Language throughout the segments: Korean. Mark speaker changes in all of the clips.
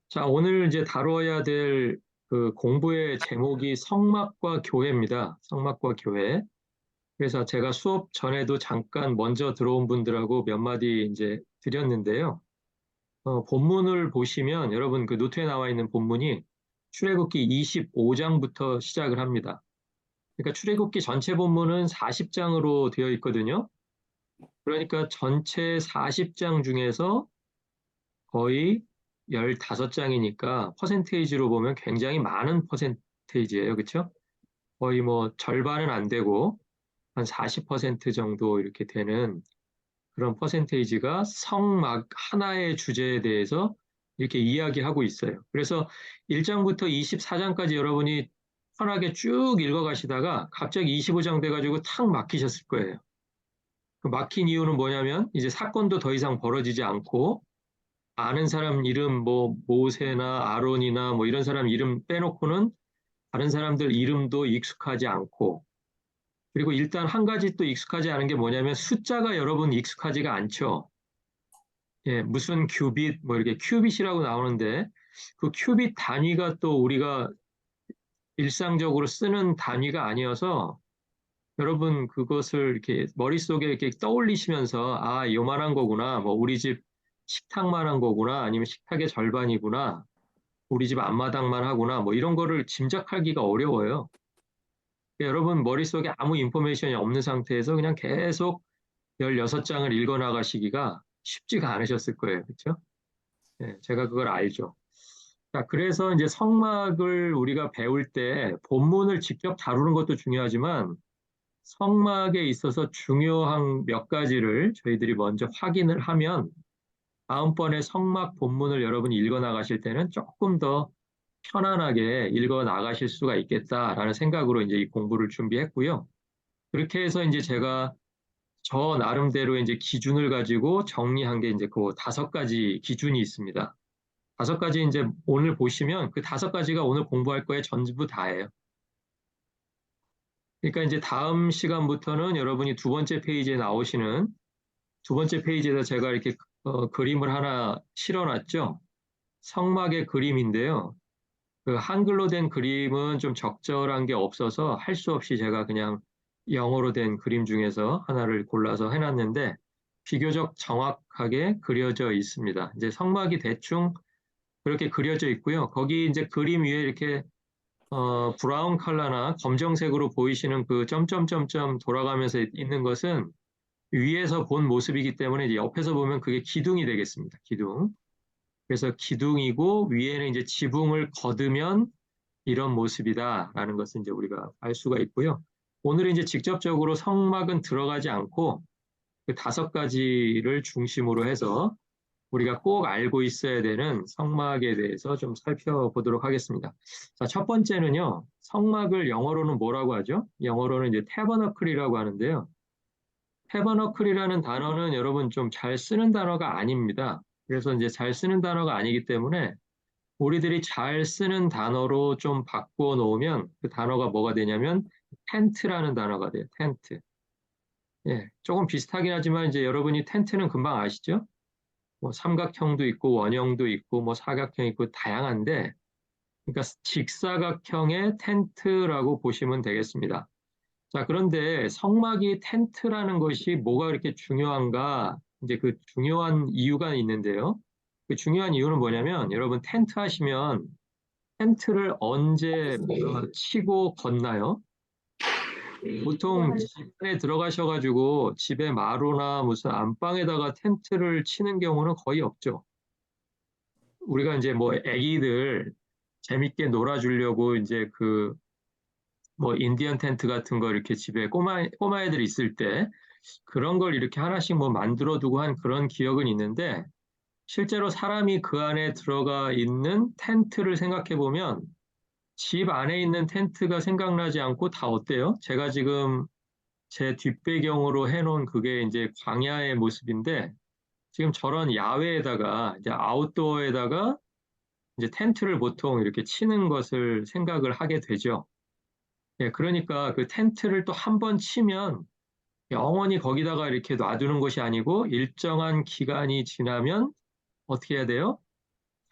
Speaker 1: 자, 오늘 이제 다뤄야 될 그 공부의 제목이 성막과 교회입니다. 성막과 교회. 그래서 제가 수업 전에도 잠깐 먼저 들어온 분들하고 몇 마디 이제 드렸는데요. 본문을 보시면 여러분 그 노트에 나와 있는 본문이 출애굽기 25장부터 시작을 합니다. 그러니까 출애굽기 전체 본문은 40장으로 되어 있거든요. 그러니까 전체 40장 중에서 거의 15장이니까 퍼센테이지로 보면 굉장히 많은 퍼센테이지예요. 그렇죠? 거의 뭐 절반은 안 되고 한 40% 정도 이렇게 되는 그런 퍼센테이지가 성막 하나의 주제에 대해서 이렇게 이야기하고 있어요. 그래서 1장부터 24장까지 여러분이 편하게 쭉 읽어가시다가 갑자기 25장 돼가지고 탁 막히셨을 거예요. 그 막힌 이유는 뭐냐면 이제 사건도 더 이상 벌어지지 않고 아는 사람 이름 뭐 모세나 아론이나 뭐 이런 사람 이름 빼놓고는 다른 사람들 이름도 익숙하지 않고 그리고 일단 한 가지 또 익숙하지 않은 게 뭐냐면 숫자가 여러분 익숙하지가 않죠. 예, 무슨 큐빗 뭐 이렇게 큐빗이라고 나오는데 그 큐빗 단위가 또 우리가 일상적으로 쓰는 단위가 아니어서 여러분 그것을 이렇게 머릿속에 이렇게 떠올리시면서 아, 요만한 거구나. 뭐 우리 집 식탁만한 거구나. 아니면 식탁의 절반이구나. 우리 집 앞마당만 하구나. 뭐 이런 거를 짐작하기가 어려워요. 그러니까 여러분 머릿속에 아무 인포메이션이 없는 상태에서 그냥 계속 16장을 읽어 나가시기가 쉽지가 않으셨을 거예요. 그렇죠? 예, 제가 그걸 알죠. 자, 그래서 이제 성막을 우리가 배울 때 본문을 직접 다루는 것도 중요하지만 성막에 있어서 중요한 몇 가지를 저희들이 먼저 확인을 하면 다음번에 성막 본문을 여러분이 읽어 나가실 때는 조금 더 편안하게 읽어 나가실 수가 있겠다라는 생각으로 이제 이 공부를 준비했고요. 그렇게 해서 이제 제가 저 나름대로 이제 기준을 가지고 정리한 게 이제 그 5가지 기준이 있습니다. 5가지 이제 오늘 보시면 그 5가지가 오늘 공부할 거에 전부 다예요. 그러니까 이제 다음 시간부터는 여러분이 두 번째 페이지에 나오시는 두 번째 페이지에다 제가 이렇게 그림을 하나 실어놨죠. 성막의 그림인데요. 그 한글로 된 그림은 좀 적절한 게 없어서 할 수 없이 제가 그냥 영어로 된 그림 중에서 하나를 골라서 해놨는데 비교적 정확하게 그려져 있습니다. 이제 성막이 대충 그렇게 그려져 있고요. 거기 이제 그림 위에 이렇게 브라운 컬러나 검정색으로 보이시는 그 점점점점 돌아가면서 있는 것은 위에서 본 모습이기 때문에 이제 옆에서 보면 그게 기둥이 되겠습니다. 기둥. 그래서 기둥이고 위에는 이제 지붕을 걷으면 이런 모습이다라는 것을 이제 우리가 알 수가 있고요. 오늘은 이제 직접적으로 성막은 들어가지 않고 그 5가지를 중심으로 해서 우리가 꼭 알고 있어야 되는 성막에 대해서 좀 살펴보도록 하겠습니다. 자, 첫 번째는요. 성막을 영어로는 뭐라고 하죠? 영어로는 이제 태버너클이라고 하는데요. 태버너클이라는 단어는 여러분 좀 잘 쓰는 단어가 아닙니다. 그래서 이제 잘 쓰는 단어가 아니기 때문에 우리들이 잘 쓰는 단어로 좀 바꾸어 놓으면 그 단어가 뭐가 되냐면 텐트라는 단어가 돼요. 텐트. 예, 조금 비슷하긴 하지만 이제 여러분이 텐트는 금방 아시죠? 뭐 삼각형도 있고 원형도 있고 뭐 사각형 있고 다양한데 그러니까 직사각형의 텐트라고 보시면 되겠습니다. 자, 그런데 성막이 텐트라는 것이 뭐가 그렇게 중요한가? 이제 그 중요한 이유가 있는데요. 그 중요한 이유는 뭐냐면 여러분 텐트 하시면 텐트를 언제 치고 걷나요? 보통 집에 들어가셔가지고 집에 마루나 무슨 안방에다가 텐트를 치는 경우는 거의 없죠. 우리가 이제 뭐 애기들 재밌게 놀아주려고 이제 그 뭐 인디언 텐트 같은 거 이렇게 집에 꼬마 애들 있을 때 그런 걸 이렇게 하나씩 뭐 만들어 두고 한 그런 기억은 있는데 실제로 사람이 그 안에 들어가 있는 텐트를 생각해 보면 집 안에 있는 텐트가 생각나지 않고 다 어때요? 제가 지금 제 뒷배경으로 해놓은 그게 이제 광야의 모습인데 지금 저런 야외에다가 이제 아웃도어에다가 이제 텐트를 보통 이렇게 치는 것을 생각을 하게 되죠. 예, 그러니까 그 텐트를 또 한 번 치면 영원히 거기다가 이렇게 놔두는 것이 아니고 일정한 기간이 지나면 어떻게 해야 돼요?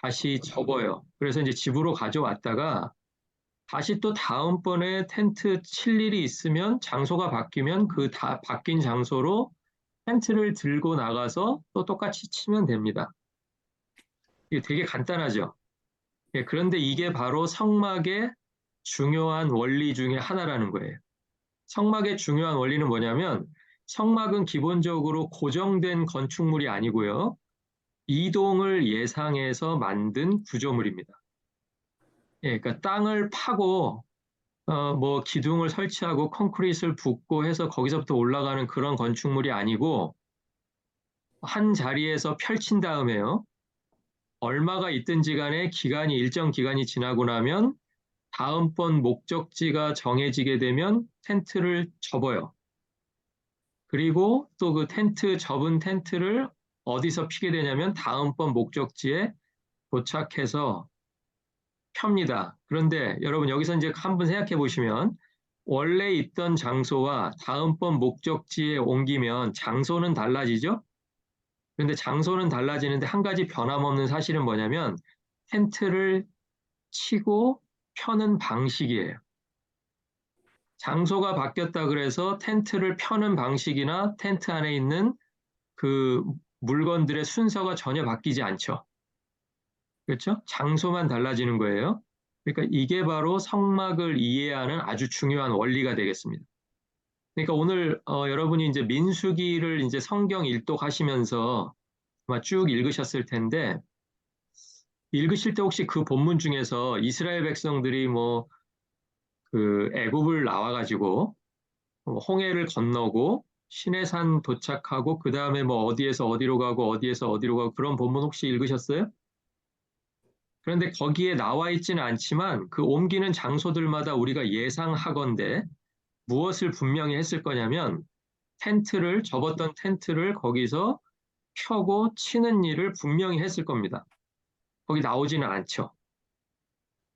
Speaker 1: 다시 접어요. 그래서 이제 집으로 가져왔다가 다시 또 다음번에 텐트 칠 일이 있으면 장소가 바뀌면 그 다 바뀐 장소로 텐트를 들고 나가서 또 똑같이 치면 됩니다. 이게 되게 간단하죠. 예, 그런데 이게 바로 성막의 중요한 원리 중에 하나라는 거예요. 성막의 중요한 원리는 뭐냐면 성막은 기본적으로 고정된 건축물이 아니고요. 이동을 예상해서 만든 구조물입니다. 예, 그러니까 땅을 파고 뭐 기둥을 설치하고 콘크리트를 붓고 해서 거기서부터 올라가는 그런 건축물이 아니고 한 자리에서 펼친 다음에요. 얼마가 있든지 간에 일정 기간이 지나고 나면 다음번 목적지가 정해지게 되면 텐트를 접어요. 그리고 또 그 접은 텐트를 어디서 피게 되냐면 다음번 목적지에 도착해서 펴니다. 그런데 여러분 여기서 이제 한번 생각해 보시면 원래 있던 장소와 다음번 목적지에 옮기면 장소는 달라지죠? 그런데 장소는 달라지는데 한 가지 변함없는 사실은 뭐냐면 텐트를 치고 펴는 방식이에요. 장소가 바뀌었다 그래서 텐트를 펴는 방식이나 텐트 안에 있는 그 물건들의 순서가 전혀 바뀌지 않죠. 그렇죠? 장소만 달라지는 거예요. 그러니까 이게 바로 성막을 이해하는 아주 중요한 원리가 되겠습니다. 그러니까 오늘 여러분이 이제 민수기를 이제 성경 일독하시면서 아마 쭉 읽으셨을 텐데 읽으실 때 혹시 그 본문 중에서 이스라엘 백성들이 뭐 그 애굽을 나와가지고 홍해를 건너고 시내산 도착하고 그 다음에 뭐 어디에서 어디로 가고 어디에서 어디로 가고 그런 본문 혹시 읽으셨어요? 그런데 거기에 나와 있지는 않지만 그 옮기는 장소들마다 우리가 예상하건대 무엇을 분명히 했을 거냐면 접었던 텐트를 거기서 펴고 치는 일을 분명히 했을 겁니다. 거기 나오지는 않죠.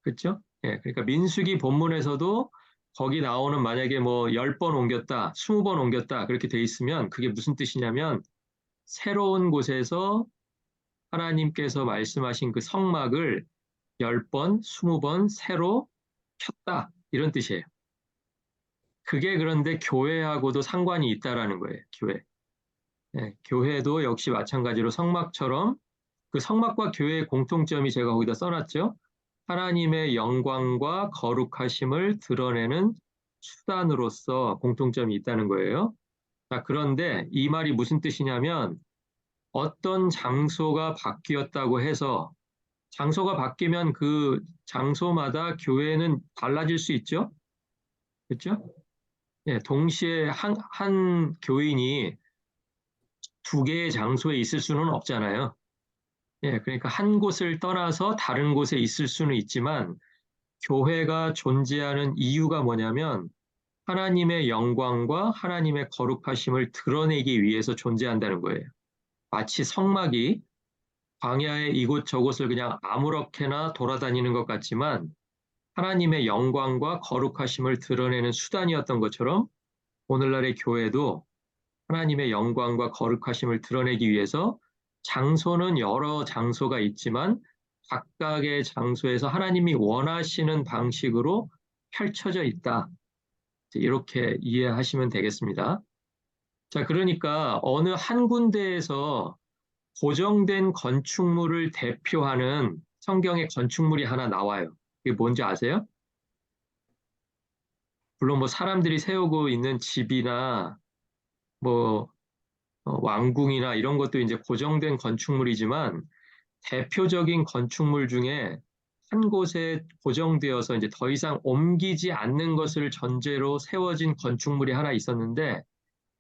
Speaker 1: 그렇죠? 예, 그러니까 민수기 본문에서도 거기 나오는 만약에 뭐 10번 옮겼다, 20번 옮겼다 그렇게 돼 있으면 그게 무슨 뜻이냐면 새로운 곳에서 하나님께서 말씀하신 그 성막을 10번, 20번 새로 폈다 이런 뜻이에요. 그게 그런데 교회하고도 상관이 있다라는 거예요. 교회. 예, 교회도 역시 마찬가지로 성막처럼 그 성막과 교회의 공통점이 제가 거기다 써놨죠. 하나님의 영광과 거룩하심을 드러내는 수단으로서 공통점이 있다는 거예요. 자, 그런데 이 말이 무슨 뜻이냐면 어떤 장소가 바뀌었다고 해서 장소가 바뀌면 그 장소마다 교회는 달라질 수 있죠? 그렇죠? 예, 동시에 한 교인이 두 개의 장소에 있을 수는 없잖아요. 예, 그러니까 한 곳을 떠나서 다른 곳에 있을 수는 있지만 교회가 존재하는 이유가 뭐냐면 하나님의 영광과 하나님의 거룩하심을 드러내기 위해서 존재한다는 거예요. 마치 성막이 광야의 이곳저곳을 그냥 아무렇게나 돌아다니는 것 같지만 하나님의 영광과 거룩하심을 드러내는 수단이었던 것처럼 오늘날의 교회도 하나님의 영광과 거룩하심을 드러내기 위해서 장소는 여러 장소가 있지만 각각의 장소에서 하나님이 원하시는 방식으로 펼쳐져 있다. 이렇게 이해하시면 되겠습니다. 자, 그러니까 어느 한 군데에서 고정된 건축물을 대표하는 성경의 건축물이 하나 나와요. 이게 뭔지 아세요? 물론 뭐 사람들이 세우고 있는 집이나 뭐 왕궁이나 이런 것도 이제 고정된 건축물이지만 대표적인 건축물 중에 한 곳에 고정되어서 이제 더 이상 옮기지 않는 것을 전제로 세워진 건축물이 하나 있었는데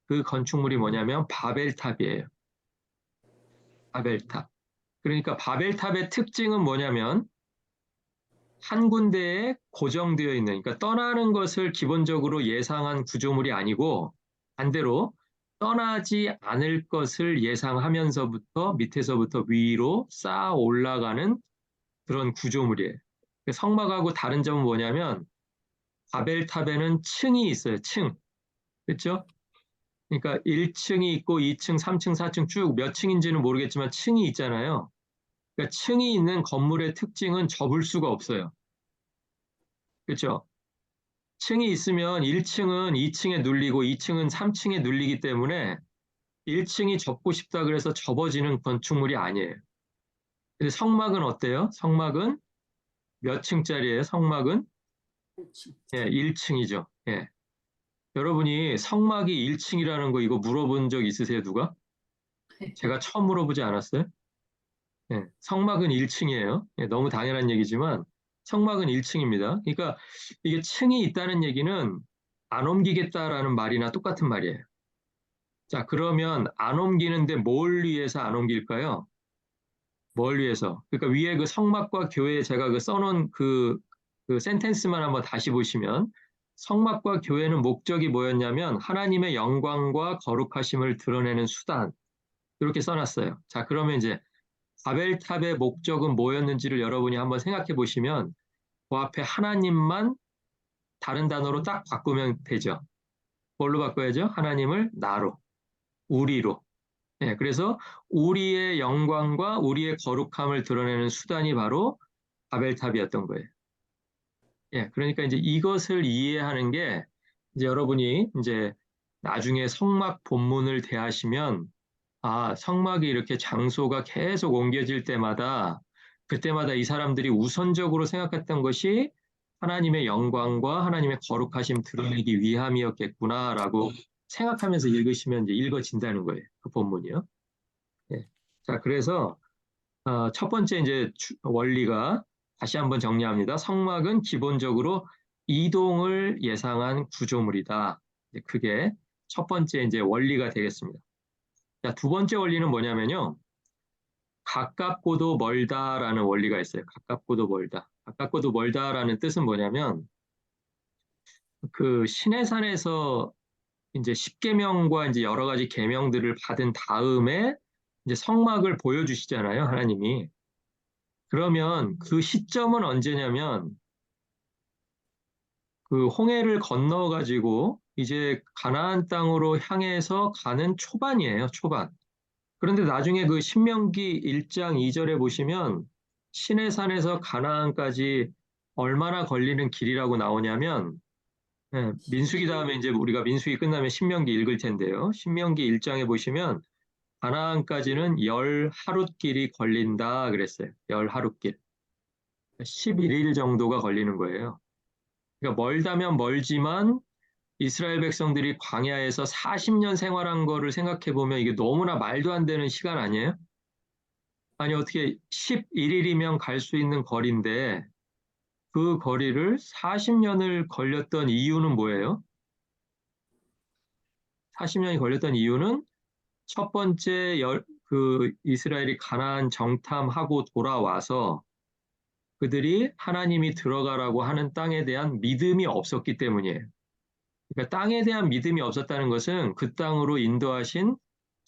Speaker 1: 그 건축물이 뭐냐면 바벨탑이에요. 바벨탑. 그러니까 바벨탑의 특징은 뭐냐면 한 군데에 고정되어 있는, 그러니까 떠나는 것을 기본적으로 예상한 구조물이 아니고 반대로 떠나지 않을 것을 예상하면서부터 밑에서부터 위로 쌓아 올라가는 그런 구조물이에요. 성막하고 다른 점은 뭐냐면 바벨탑에는 층이 있어요. 층. 그렇죠? 그러니까 1층이 있고 2층, 3층, 4층 쭉 몇 층인지는 모르겠지만 층이 있잖아요. 그러니까 층이 있는 건물의 특징은 접을 수가 없어요. 그렇죠? 층이 있으면 1층은 2층에 눌리고 2층은 3층에 눌리기 때문에 1층이 접고 싶다 그래서 접어지는 건축물이 아니에요. 근데 성막은 어때요? 성막은 몇 층짜리예요? 성막은
Speaker 2: 그렇지.
Speaker 1: 예, 1층이죠. 예. 여러분이 성막이 1층이라는 거 이거 물어본 적 있으세요, 누가? 제가 처음 물어보지 않았어요? 예, 성막은 1층이에요. 예, 너무 당연한 얘기지만 성막은 1층입니다. 그러니까 이게 층이 있다는 얘기는 안 옮기겠다라는 말이나 똑같은 말이에요. 자, 그러면 안 옮기는데 뭘 위해서 안 옮길까요? 뭘 위해서? 그러니까 위에 그 성막과 교회 제가 그 써놓은 그 센텐스만 한번 다시 보시면 성막과 교회는 목적이 뭐였냐면 하나님의 영광과 거룩하심을 드러내는 수단. 이렇게 써놨어요. 자, 그러면 이제 바벨탑의 목적은 뭐였는지를 여러분이 한번 생각해 보시면 그 앞에 하나님만 다른 단어로 딱 바꾸면 되죠. 뭘로 바꿔야죠? 하나님을 나로, 우리로. 예, 그래서 우리의 영광과 우리의 거룩함을 드러내는 수단이 바로 바벨탑이었던 거예요. 예, 그러니까 이제 이것을 이해하는 게 이제 여러분이 이제 나중에 성막 본문을 대하시면 아, 성막이 이렇게 장소가 계속 옮겨질 때마다 그때마다 이 사람들이 우선적으로 생각했던 것이 하나님의 영광과 하나님의 거룩하심 드러내기 위함이었겠구나라고 생각하면서 읽으시면 이제 읽어진다는 거예요. 그 본문이요. 예. 자, 그래서 첫 번째 이제 원리가 다시 한번 정리합니다. 성막은 기본적으로 이동을 예상한 구조물이다. 그게 첫 번째 이제 원리가 되겠습니다. 자, 두 번째 원리는 뭐냐면요. 가깝고도 멀다라는 원리가 있어요. 가깝고도 멀다. 가깝고도 멀다라는 뜻은 뭐냐면 그 시내산에서 이제 십계명과 이제 여러 가지 계명들을 받은 다음에 이제 성막을 보여주시잖아요, 하나님이. 그러면 그 시점은 언제냐면 그 홍해를 건너 가지고 이제 가나안 땅으로 향해서 가는 초반이에요, 초반. 그런데 나중에 그 신명기 1장 2절에 보시면 시내산에서 가나안까지 얼마나 걸리는 길이라고 나오냐면 예, 민수기 다음에 이제 우리가 민수기 끝나면 신명기 읽을 텐데요. 신명기 1장에 보시면 가나안까지는 열 하룻길이 걸린다 그랬어요. 열 하룻길. 11일 정도가 걸리는 거예요. 그러니까 멀다면 멀지만 이스라엘 백성들이 광야에서 40년 생활한 거를 생각해 보면 이게 너무나 말도 안 되는 시간 아니에요? 아니, 어떻게 11일이면 갈 수 있는 거리인데 그 거리를 40년을 걸렸던 이유는 뭐예요? 40년이 걸렸던 이유는 첫 번째 그 이스라엘이 가나안 정탐하고 돌아와서 그들이 하나님이 들어가라고 하는 땅에 대한 믿음이 없었기 때문이에요. 그러니까 땅에 대한 믿음이 없었다는 것은 그 땅으로 인도하신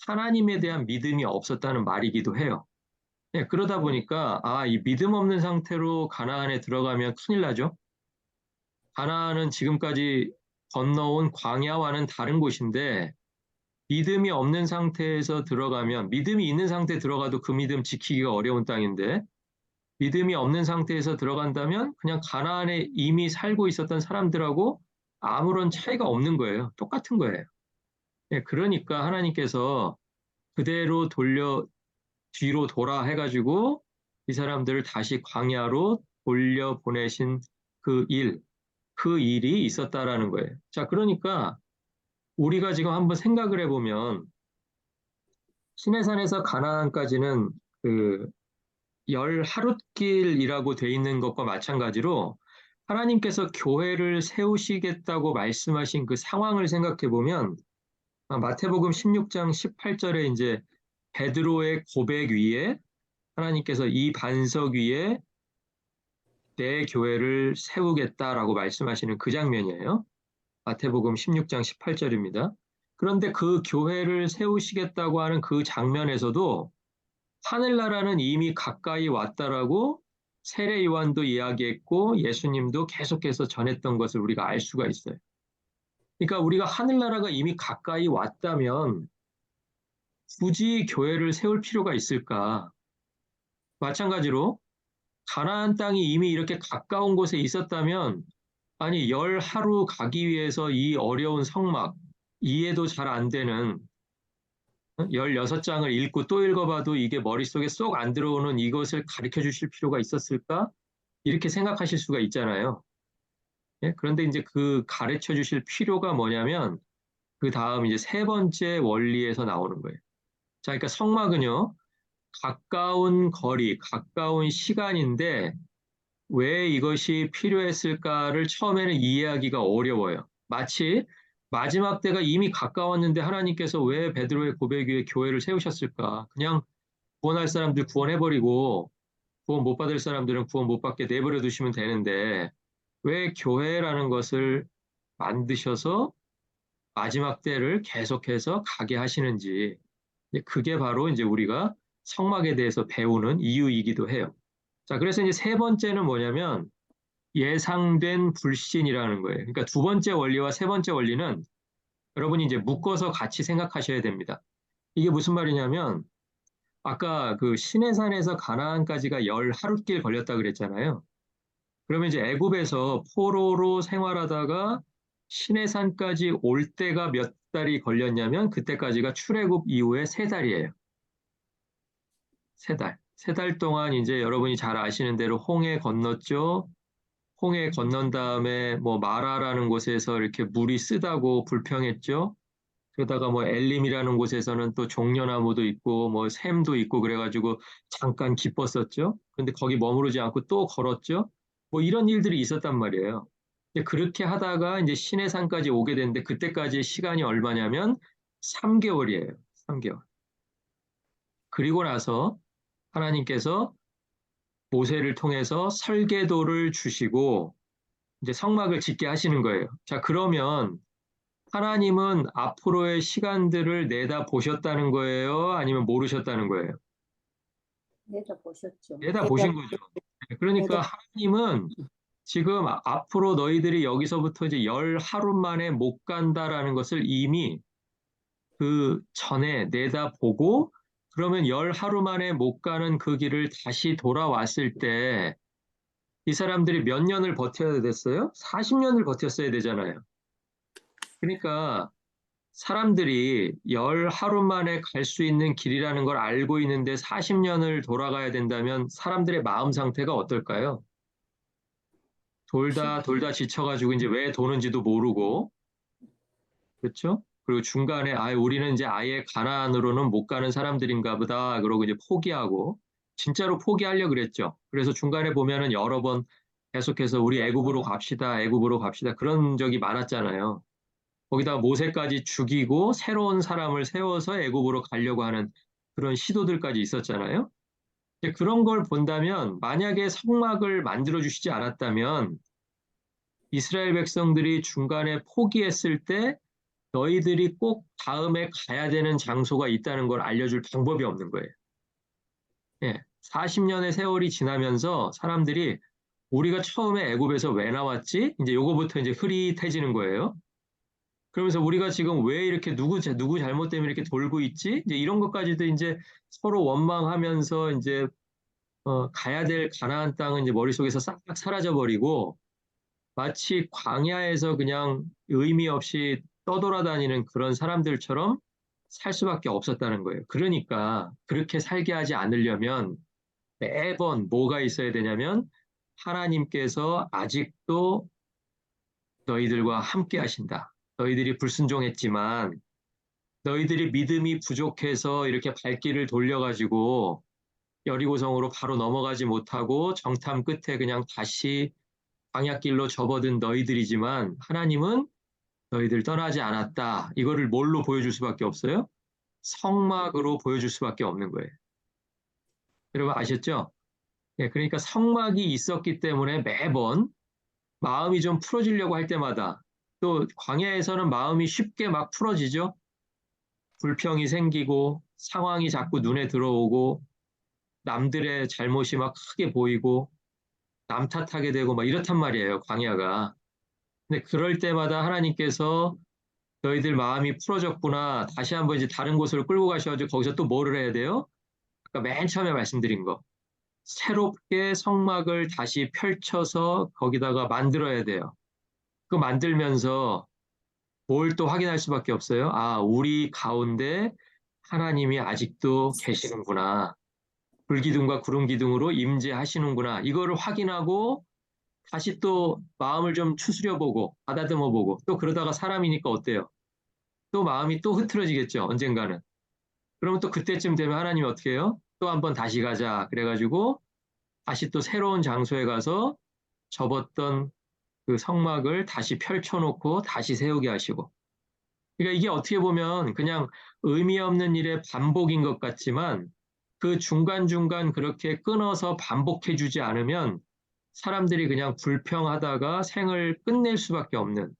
Speaker 1: 하나님에 대한 믿음이 없었다는 말이기도 해요. 예, 그러다 보니까 이 믿음 없는 상태로 가나안에 들어가면 큰일 나죠. 가나안은 지금까지 건너온 광야와는 다른 곳인데 믿음이 없는 상태에서 들어가면 믿음이 있는 상태에 들어가도 그 믿음 지키기가 어려운 땅인데 믿음이 없는 상태에서 들어간다면 그냥 가나안에 이미 살고 있었던 사람들하고 아무런 차이가 없는 거예요. 똑같은 거예요. 예, 그러니까 하나님께서 그대로 뒤로 돌아 해가지고 이 사람들을 다시 광야로 돌려보내신 그 그 일이 있었다라는 거예요. 자, 그러니까 우리가 지금 한번 생각을 해보면 시내산에서 가나안까지는 그 열 하룻길이라고 돼 있는 것과 마찬가지로 하나님께서 교회를 세우시겠다고 말씀하신 그 상황을 생각해 보면 마태복음 16장 18절에 이제 베드로의 고백 위에 하나님께서 이 반석 위에 내 교회를 세우겠다라고 말씀하시는 그 장면이에요. 마태복음 16장 18절입니다. 그런데 그 교회를 세우시겠다고 하는 그 장면에서도 하늘나라는 이미 가까이 왔다라고 세례 요한도 이야기했고 예수님도 계속해서 전했던 것을 우리가 알 수가 있어요. 그러니까 우리가 하늘나라가 이미 가까이 왔다면 굳이 교회를 세울 필요가 있을까? 마찬가지로 가나안 땅이 이미 이렇게 가까운 곳에 있었다면 아니 10하루 가기 위해서 이 어려운 성막 이해도 잘 안 되는 16장을 읽고 또 읽어봐도 이게 머릿속에 쏙 안 들어오는 이것을 가르쳐 주실 필요가 있었을까? 이렇게 생각하실 수가 있잖아요. 예? 그런데 이제 그 가르쳐 주실 필요가 뭐냐면 그 다음 이제 세 번째 원리에서 나오는 거예요. 자, 그러니까 성막은요, 가까운 거리, 가까운 시간인데 왜 이것이 필요했을까를 처음에는 이해하기가 어려워요. 마치 마지막 때가 이미 가까웠는데 하나님께서 왜 베드로의 고백 위에 교회를 세우셨을까? 그냥 구원할 사람들 구원해버리고 구원 못 받을 사람들은 구원 못 받게 내버려 두시면 되는데 왜 교회라는 것을 만드셔서 마지막 때를 계속해서 가게 하시는지 그게 바로 이제 우리가 성막에 대해서 배우는 이유이기도 해요. 자, 그래서 이제 세 번째는 뭐냐면 예상된 불신이라는 거예요. 그러니까 두 번째 원리와 세 번째 원리는 여러분이 이제 묶어서 같이 생각하셔야 됩니다. 이게 무슨 말이냐면 아까 그 시내산에서 가나안까지가 10하룻길 걸렸다 그랬잖아요. 그러면 이제 애굽에서 포로로 생활하다가 시내산까지 올 때가 몇 달이 걸렸냐면 그때까지가 출애굽 이후에 3달이에요. 3달. 3달 동안 이제 여러분이 잘 아시는 대로 홍해 건넜죠. 홍해 건넌 다음에 뭐 마라라는 곳에서 이렇게 물이 쓰다고 불평했죠. 그러다가 뭐 엘림이라는 곳에서는 또 종려나무도 있고 뭐 샘도 있고 그래가지고 잠깐 기뻤었죠. 근데 거기 머무르지 않고 또 걸었죠. 뭐 이런 일들이 있었단 말이에요. 이제 그렇게 하다가 이제 시내산까지 오게 됐는데 그때까지 시간이 얼마냐면 3개월이에요. 3개월. 그리고 나서 하나님께서 모세를 통해서 설계도를 주시고 이제 성막을 짓게 하시는 거예요. 자, 그러면 하나님은 앞으로의 시간들을 내다 보셨다는 거예요? 아니면 모르셨다는 거예요?
Speaker 2: 내다보셨죠.
Speaker 1: 내다 보신 거죠. 그러니까
Speaker 2: 내다
Speaker 1: 하나님은 지금 앞으로 너희들이 여기서부터 이제 10하루 만에 못 간다라는 것을 이미 그 전에 내다보고 그러면 10하루 만에 못 가는 그 길을 다시 돌아왔을 때 이 사람들이 몇 년을 버텨야 됐어요? 40년을 버텼어야 되잖아요. 그러니까 사람들이 10하루 만에 갈 수 있는 길이라는 걸 알고 있는데 40년을 돌아가야 된다면 사람들의 마음 상태가 어떨까요? 돌다 지쳐가지고 이제 왜 도는지도 모르고, 그렇죠? 그리고 중간에 우리는 이제 아예 가나안으로는 못 가는 사람들인가 보다. 그러고 이제 포기하고, 진짜로 포기하려 그랬죠. 그래서 중간에 보면은 여러 번 계속해서 우리 애굽으로 갑시다, 애굽으로 갑시다. 그런 적이 많았잖아요. 거기다 모세까지 죽이고 새로운 사람을 세워서 애굽으로 가려고 하는 그런 시도들까지 있었잖아요. 그런 걸 본다면 만약에 성막을 만들어 주시지 않았다면 이스라엘 백성들이 중간에 포기했을 때 너희들이 꼭 다음에 가야 되는 장소가 있다는 걸 알려줄 방법이 없는 거예요. 예, 40년의 세월이 지나면서 사람들이 우리가 처음에 애굽에서 왜 나왔지? 이제 요거부터 이제 흐릿해지는 거예요. 그러면서 우리가 지금 왜 이렇게 누구 잘못 때문에 이렇게 돌고 있지? 이제 이런 것까지도 이제 서로 원망하면서 이제 가야 될 가나안 땅은 이제 머릿속에서 싹 사라져 버리고 마치 광야에서 그냥 의미 없이 떠돌아다니는 그런 사람들처럼 살 수밖에 없었다는 거예요. 그러니까 그렇게 살게 하지 않으려면 매번 뭐가 있어야 되냐면 하나님께서 아직도 너희들과 함께 하신다. 너희들이 불순종했지만 너희들이 믿음이 부족해서 이렇게 발길을 돌려가지고 여리고성으로 바로 넘어가지 못하고 정탐 끝에 그냥 다시 광야길로 접어든 너희들이지만 하나님은 너희들 떠나지 않았다. 이거를 뭘로 보여줄 수밖에 없어요? 성막으로 보여줄 수밖에 없는 거예요. 여러분 아셨죠? 예, 그러니까 성막이 있었기 때문에 매번 마음이 좀 풀어지려고 할 때마다 또 광야에서는 마음이 쉽게 막 풀어지죠? 불평이 생기고 상황이 자꾸 눈에 들어오고 남들의 잘못이 막 크게 보이고 남 탓하게 되고 막 이렇단 말이에요, 광야가. 근데 그럴 때마다 하나님께서 너희들 마음이 풀어졌구나. 다시 한번 이제 다른 곳으로 끌고 가셔가지고 거기서 또 뭐를 해야 돼요? 아까 맨 처음에 말씀드린 거. 새롭게 성막을 다시 펼쳐서 거기다가 만들어야 돼요. 그 만들면서 뭘 또 확인할 수밖에 없어요. 아, 우리 가운데 하나님이 아직도 계시는구나. 불기둥과 구름기둥으로 임재하시는구나. 이거를 확인하고 다시 또 마음을 좀 추스려보고 가다듬어보고 또 그러다가 사람이니까 어때요? 또 마음이 또 흐트러지겠죠. 언젠가는. 그러면 또 그때쯤 되면 하나님이 어떻게 해요? 또 한번 다시 가자. 그래가지고 다시 또 새로운 장소에 가서 접었던 그 성막을 다시 펼쳐놓고 다시 세우게 하시고. 그러니까 이게 어떻게 보면 그냥 의미 없는 일의 반복인 것 같지만 그 중간중간 그렇게 끊어서 반복해주지 않으면 사람들이 그냥 불평하다가 생을 끝낼 수밖에 없는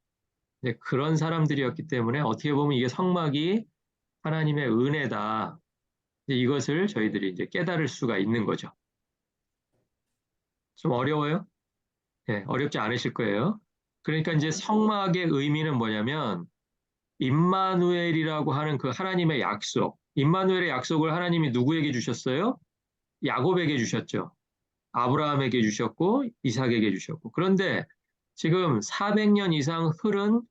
Speaker 1: 그런 사람들이었기 때문에 어떻게 보면 이게 성막이 하나님의 은혜다. 이것을 저희들이 이제 깨달을 수가 있는 거죠. 좀 어려워요? 네, 어렵지 않으실 거예요. 그러니까 이제 성막의 의미는 뭐냐면 임마누엘이라고 하는 그 하나님의 약속. 임마누엘의 약속을 하나님이 누구에게 주셨어요? 야곱에게 주셨죠. 아브라함에게 주셨고 이삭에게 주셨고. 그런데 지금 400년 이상 흐른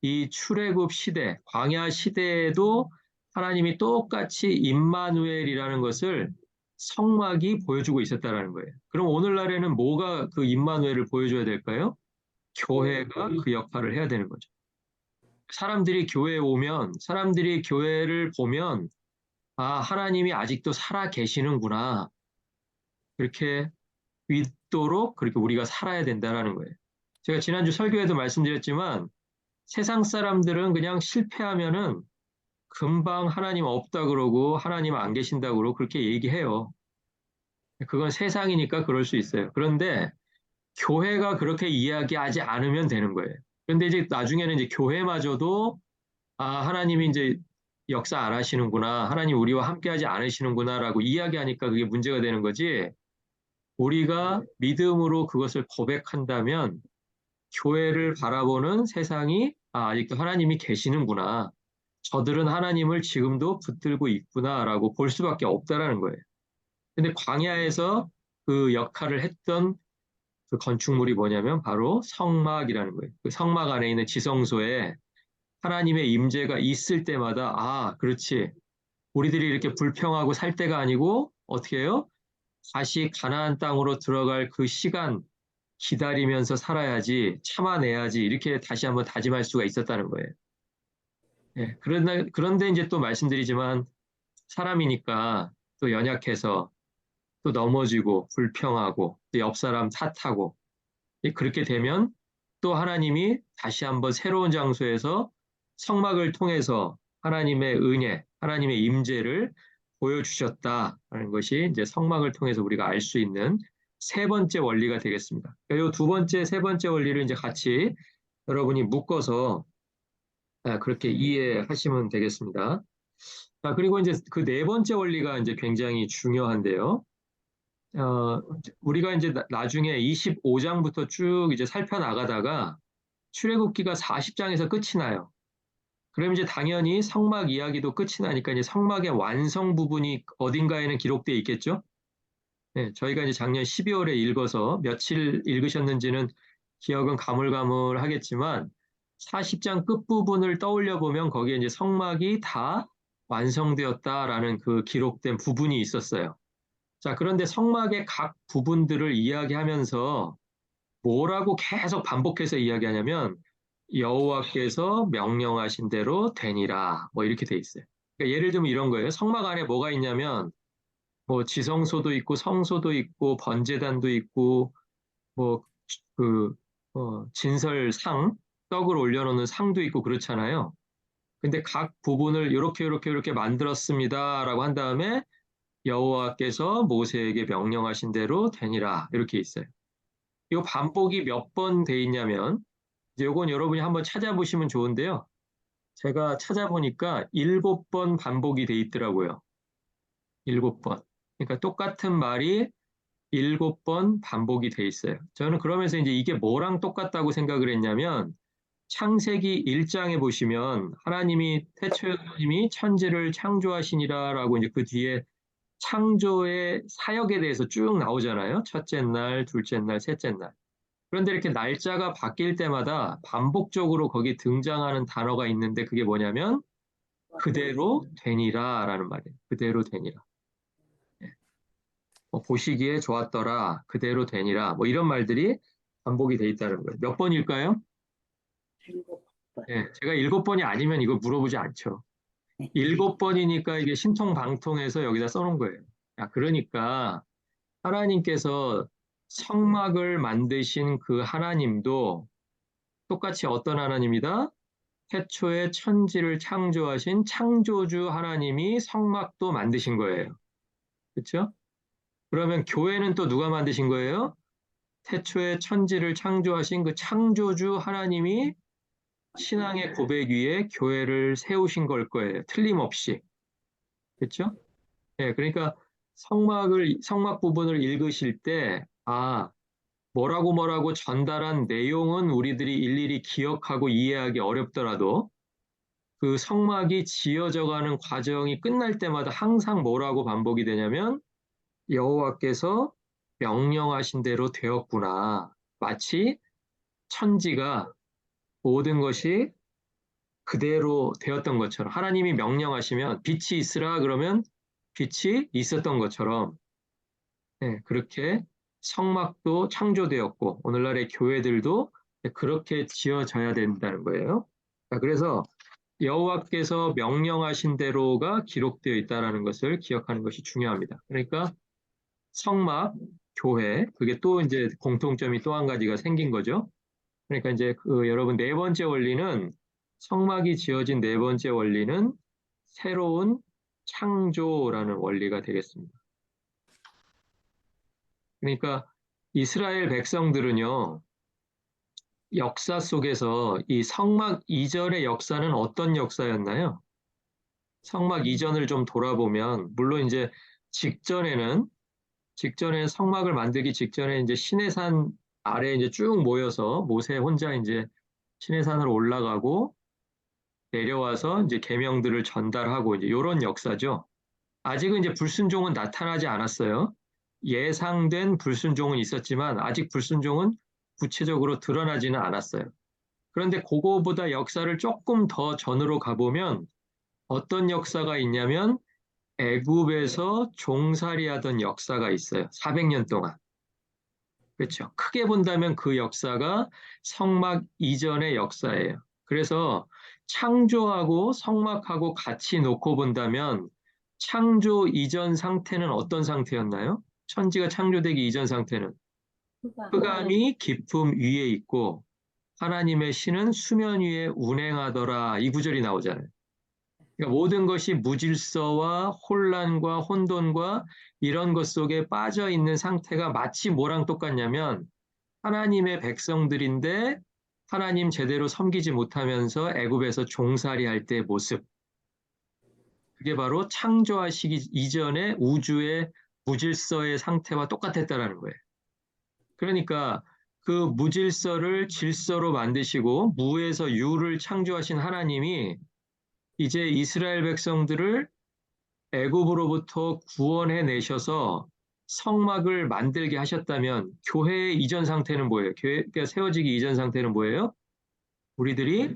Speaker 1: 이 출애굽 시대, 광야 시대에도 하나님이 똑같이 임마누엘이라는 것을 성막이 보여주고 있었다라는 거예요. 그럼 오늘날에는 뭐가 그 임마누엘을 보여줘야 될까요? 교회가 그 역할을 해야 되는 거죠. 사람들이 교회에 오면, 사람들이 교회를 보면, 아, 하나님이 아직도 살아 계시는구나. 그렇게 믿도록 그렇게 우리가 살아야 된다라는 거예요. 제가 지난주 설교에도 말씀드렸지만 세상 사람들은 그냥 실패하면은 금방 하나님 없다 그러고 하나님 안 계신다 그러고 그렇게 얘기해요. 그건 세상이니까 그럴 수 있어요. 그런데 교회가 그렇게 이야기하지 않으면 되는 거예요. 그런데 이제 나중에는 이제 교회마저도 아, 하나님이 이제 역사 안 하시는구나. 하나님 우리와 함께 하지 않으시는구나라고 이야기하니까 그게 문제가 되는 거지. 우리가 믿음으로 그것을 고백한다면 교회를 바라보는 세상이 아, 아직도 하나님이 계시는구나. 저들은 하나님을 지금도 붙들고 있구나라고 볼 수밖에 없다라는 거예요. 근데 광야에서 그 역할을 했던 그 건축물이 뭐냐면 바로 성막이라는 거예요. 그 성막 안에 있는 지성소에 하나님의 임재가 있을 때마다 아, 그렇지. 우리들이 이렇게 불평하고 살 때가 아니고 어떻게 해요? 다시 가나안 땅으로 들어갈 그 시간 기다리면서 살아야지, 참아내야지, 이렇게 다시 한번 다짐할 수가 있었다는 거예요. 예, 그런데 이제 또 말씀드리지만 사람이니까 또 연약해서 또 넘어지고 불평하고 또 옆 사람 탓하고 그렇게 되면 또 하나님이 다시 한번 새로운 장소에서 성막을 통해서 하나님의 은혜, 하나님의 임재를 보여주셨다라는 것이 이제 성막을 통해서 우리가 알 수 있는 세 번째 원리가 되겠습니다. 이 두 번째, 세 번째 원리를 이제 같이 여러분이 묶어서 그렇게 이해하시면 되겠습니다. 그리고 이제 그 네 번째 원리가 이제 굉장히 중요한데요. 어, 우리가 이제 나중에 25장부터 쭉 이제 살펴나가다가 출애굽기가 40장에서 끝이 나요. 그럼 이제 당연히 성막 이야기도 끝이 나니까 이제 성막의 완성 부분이 어딘가에는 기록되어 있겠죠? 네, 저희가 이제 작년 12월에 읽어서 며칠 읽으셨는지는 기억은 가물가물하겠지만 40장 끝부분을 떠올려 보면 거기에 이제 성막이 다 완성되었다라는 그 기록된 부분이 있었어요. 자, 그런데 성막의 각 부분들을 이야기하면서 뭐라고 계속 반복해서 이야기하냐면 여호와께서 명령하신 대로 되니라 뭐 이렇게 돼 있어요. 그러니까 예를 들면 이런 거예요. 성막 안에 뭐가 있냐면 뭐 지성소도 있고 성소도 있고 번제단도 있고 뭐 그 진설상 떡을 올려놓는 상도 있고 그렇잖아요. 근데 각 부분을 이렇게 만들었습니다라고 한 다음에 여호와께서 모세에게 명령하신 대로 되니라 이렇게 있어요. 이 반복이 몇 번 돼 있냐면 이제 요건 여러분이 한번 찾아보시면 좋은데요. 제가 찾아보니까 7번 반복이 돼 있더라고요. 7번. 그러니까 똑같은 말이 7번 반복이 돼 있어요. 저는 그러면서 이제 이게 뭐랑 똑같다고 생각을 했냐면 창세기 1장에 보시면 하나님이 태초에 하나님이 천지를 창조하시니라라고 이제 그 뒤에 창조의 사역에 대해서 쭉 나오잖아요. 첫째 날, 둘째 날, 셋째 날. 그런데 이렇게 날짜가 바뀔 때마다 반복적으로 거기 등장하는 단어가 있는데 그게 뭐냐면 그대로 되니라라는 말이에요. 그대로 되니라. 예. 보시기에 좋았더라. 그대로 되니라. 뭐 이런 말들이 반복이 돼 있다는 거예요. 몇 번일까요?
Speaker 2: 7번.
Speaker 1: 예, 제가 7번이 아니면 이거 물어보지 않죠. 7번이니까 이게 신통방통해서 여기다 써놓은 거예요. 야, 그러니까 하나님께서 성막을 만드신 그 하나님도 똑같이 어떤 하나님이다? 태초에 천지를 창조하신 창조주 하나님이 성막도 만드신 거예요. 그렇죠? 그러면 교회는 또 누가 만드신 거예요? 태초에 천지를 창조하신 그 창조주 하나님이 신앙의 고백 위에 교회를 세우신 걸 거예요. 틀림없이. 그렇죠? 예, 그러니까 성막 부분을 읽으실 때, 아, 뭐라고 전달한 내용은 우리들이 일일이 기억하고 이해하기 어렵더라도 그 성막이 지어져 가는 과정이 끝날 때마다 항상 뭐라고 반복이 되냐면 여호와께서 명령하신 대로 되었구나. 마치 천지가 모든 것이 그대로 되었던 것처럼 하나님이 명령하시면 빛이 있으라 그러면 빛이 있었던 것처럼 네, 그렇게 성막도 창조되었고 오늘날의 교회들도 그렇게 지어져야 된다는 거예요. 자, 그래서 여호와께서 명령하신 대로가 기록되어 있다는 것을 기억하는 것이 중요합니다. 그러니까 성막, 교회, 그게 또 이제 공통점이 또 한 가지가 생긴 거죠. 그러니까 이제 여러분 네 번째 원리는 성막이 지어진 네 번째 원리는 새로운 창조라는 원리가 되겠습니다. 그러니까 이스라엘 백성들은요, 역사 속에서 이 성막 이전의 역사는 어떤 역사였나요? 성막 이전을 좀 돌아보면, 물론 이제 직전에는, 직전에 성막을 만들기 직전에 이제 시내산 아래에 이제 쭉 모여서 모세 혼자 이제 시내산으로 올라가고 내려와서 이제 계명들을 전달하고 이제 이런 역사죠. 아직은 이제 불순종은 나타나지 않았어요. 예상된 불순종은 있었지만 아직 불순종은 구체적으로 드러나지는 않았어요. 그런데 그거보다 역사를 조금 더 전으로 가보면 어떤 역사가 있냐면 애굽에서 종살이하던 역사가 있어요. 400년 동안. 그렇죠. 크게 본다면 그 역사가 성막 이전의 역사예요. 그래서 창조하고 성막하고 같이 놓고 본다면 창조 이전 상태는 어떤 상태였나요? 천지가 창조되기 이전 상태는 흑암이 깊음 위에 있고 하나님의 신은 수면 위에 운행하더라. 이 구절이 나오잖아요. 그러니까 모든 것이 무질서와 혼란과 혼돈과 이런 것 속에 빠져 있는 상태가 마치 뭐랑 똑같냐면 하나님의 백성들인데 하나님 제대로 섬기지 못하면서 애굽에서 종살이 할 때의 모습. 그게 바로 창조하시기 이전의 우주의 무질서의 상태와 똑같았다라는 거예요. 그러니까 그 무질서를 질서로 만드시고 무에서 유를 창조하신 하나님이 이제 이스라엘 백성들을 애굽으로부터 구원해 내셔서 성막을 만들게 하셨다면 교회의 이전 상태는 뭐예요? 교회가 세워지기 이전 상태는 뭐예요? 우리들이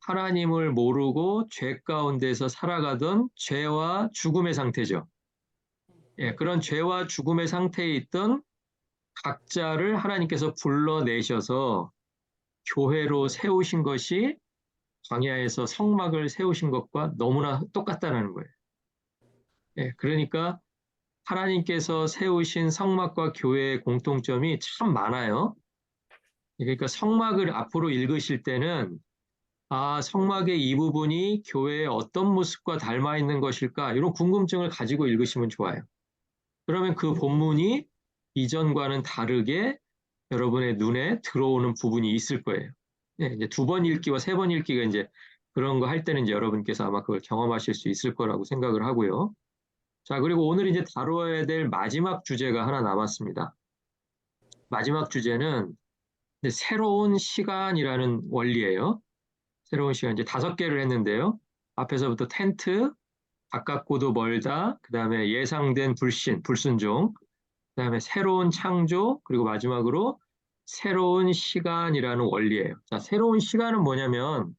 Speaker 1: 하나님을 모르고 죄 가운데서 살아가던 죄와 죽음의 상태죠. 예, 그런 죄와 죽음의 상태에 있던 각자를 하나님께서 불러내셔서 교회로 세우신 것이 광야에서 성막을 세우신 것과 너무나 똑같다는 거예요. 예, 그러니까 하나님께서 세우신 성막과 교회의 공통점이 참 많아요. 그러니까 성막을 앞으로 읽으실 때는 아, 성막의 이 부분이 교회의 어떤 모습과 닮아 있는 것일까? 이런 궁금증을 가지고 읽으시면 좋아요. 그러면 그 본문이 이전과는 다르게 여러분의 눈에 들어오는 부분이 있을 거예요. 네, 이제 두 번 읽기와 세 번 읽기가 이제 그런 거 할 때는 이제 여러분께서 아마 그걸 경험하실 수 있을 거라고 생각을 하고요. 자, 그리고 오늘 이제 다루어야 될 마지막 주제가 하나 남았습니다. 마지막 주제는 이제 새로운 시간이라는 원리예요. 새로운 시간 이제 5개를 했는데요. 앞에서부터 텐트, 가깝고도 멀다, 그 다음에 예상된 불순종, 그 다음에 새로운 창조, 그리고 마지막으로 새로운 시간이라는 원리예요. 자, 새로운 시간은 뭐냐면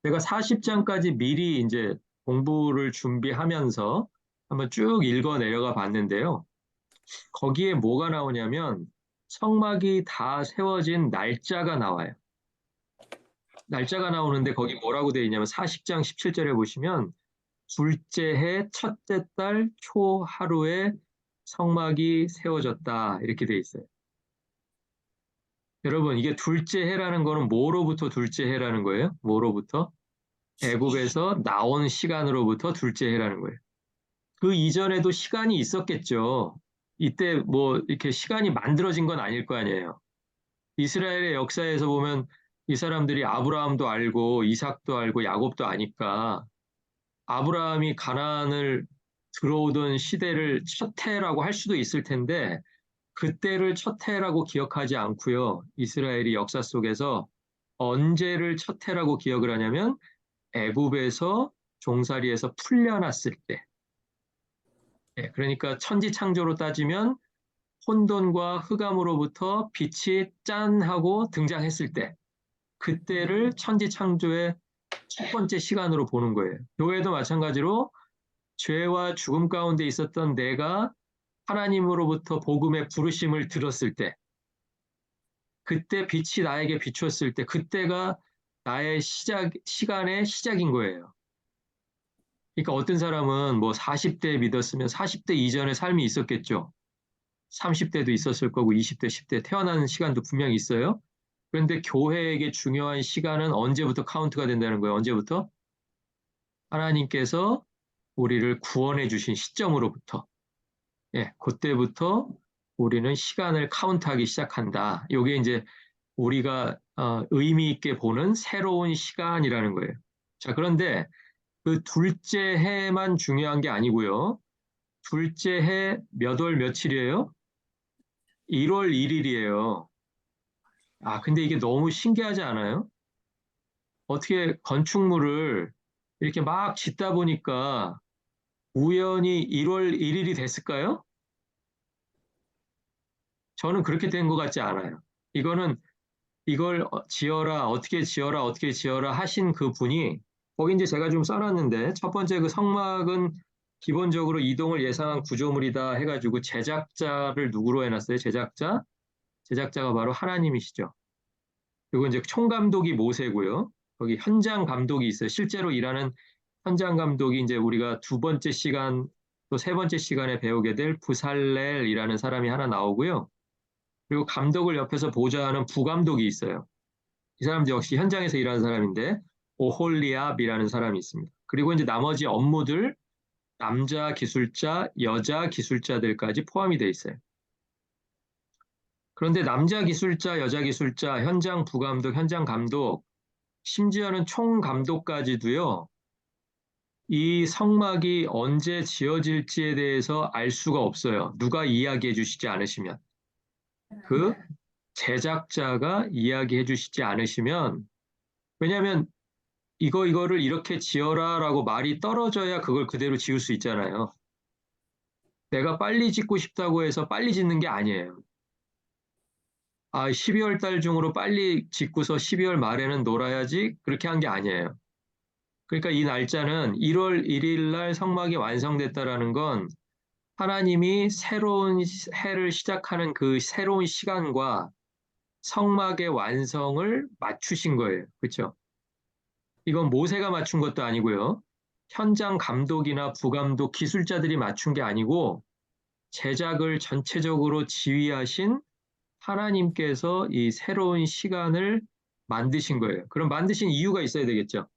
Speaker 1: 제가 40장까지 미리 이제 공부를 준비하면서 한번 쭉 읽어 내려가 봤는데요. 거기에 뭐가 나오냐면 성막이 다 세워진 날짜가 나와요. 날짜가 나오는데 거기 뭐라고 되어 있냐면 40장 17절에 보시면 둘째 해 첫째 달 초 하루에 성막이 세워졌다 이렇게 되어 있어요. 여러분 이게 둘째 해라는 거는 뭐로부터 둘째 해라는 거예요? 뭐로부터? 애굽에서 나온 시간으로부터 둘째 해라는 거예요. 그 이전에도 시간이 있었겠죠. 이때 뭐 이렇게 시간이 만들어진 건 아닐 거 아니에요. 이스라엘의 역사에서 보면 이 사람들이 아브라함도 알고 이삭도 알고 야곱도 아니까 아브라함이 가나안을 들어오던 시대를 첫 해라고 할 수도 있을 텐데 그때를 첫 해라고 기억하지 않고요. 이스라엘이 역사 속에서 언제를 첫 해라고 기억을 하냐면 애굽에서 종살이에서 풀려났을 때. 그러니까 천지 창조로 따지면 혼돈과 흑암으로부터 빛이 짠 하고 등장했을 때 그때를 천지 창조의 첫 번째 시간으로 보는 거예요. 교회도 마찬가지로 죄와 죽음 가운데 있었던 내가 하나님으로부터 복음의 부르심을 들었을 때 그때 빛이 나에게 비추었을 때 그때가 나의 시간의 시작인 거예요. 그러니까 어떤 사람은 뭐 40대 믿었으면 40대 이전의 삶이 있었겠죠. 30대도 있었을 거고 20대, 10대 태어나는 시간도 분명히 있어요. 그런데 교회에게 중요한 시간은 언제부터 카운트가 된다는 거예요. 언제부터? 하나님께서 우리를 구원해 주신 시점으로부터. 그때부터 우리는 시간을 카운트하기 시작한다. 이게 이제 우리가 의미 있게 보는 새로운 시간이라는 거예요. 자, 그런데 그 둘째 해만 중요한 게 아니고요. 둘째 해 몇 월 며칠이에요? 1월 1일이에요. 아, 근데 이게 너무 신기하지 않아요? 어떻게 건축물을 이렇게 막 짓다 보니까 우연히 1월 1일이 됐을까요? 저는 그렇게 된 것 같지 않아요. 이거는 이걸 지어라, 어떻게 지어라, 어떻게 지어라 하신 그 분이 거기 이제 제가 좀 써놨는데 첫 번째 그 성막은 기본적으로 이동을 예상한 구조물이다 해가지고 제작자를 누구로 해놨어요? 제작자? 제작자가 바로 하나님이시죠. 그리고 이제 총감독이 모세고요. 거기 현장 감독이 있어요. 실제로 일하는 현장 감독이 이제 우리가 두 번째 시간 또 세 번째 시간에 배우게 될 부살렐이라는 사람이 하나 나오고요. 그리고 감독을 옆에서 보좌하는 부감독이 있어요. 이 사람도 역시 현장에서 일하는 사람인데 오홀리압이라는 사람이 있습니다. 그리고 이제 나머지 업무들 남자 기술자, 여자 기술자들까지 포함이 돼 있어요. 그런데 남자 기술자, 여자 기술자, 현장 부감독, 현장 감독, 심지어는 총감독까지도요. 이 성막이 언제 지어질지에 대해서 알 수가 없어요. 누가 이야기해 주시지 않으시면. 그 제작자가 이야기해 주시지 않으시면 왜냐하면 이거를 이렇게 지어라라고 말이 떨어져야 그걸 그대로 지을 수 있잖아요. 내가 빨리 짓고 싶다고 해서 빨리 짓는 게 아니에요. 12월 달 중으로 빨리 짓고서 12월 말에는 놀아야지 그렇게 한 게 아니에요. 그러니까 이 날짜는 1월 1일 날 성막이 완성됐다라는 건 하나님이 새로운 해를 시작하는 그 새로운 시간과 성막의 완성을 맞추신 거예요. 그렇죠? 이건 모세가 맞춘 것도 아니고요. 현장 감독이나 부감독, 기술자들이 맞춘 게 아니고 제작을 전체적으로 지휘하신 하나님께서 이 새로운 시간을 만드신 거예요. 그럼 만드신 이유가 있어야 되겠죠.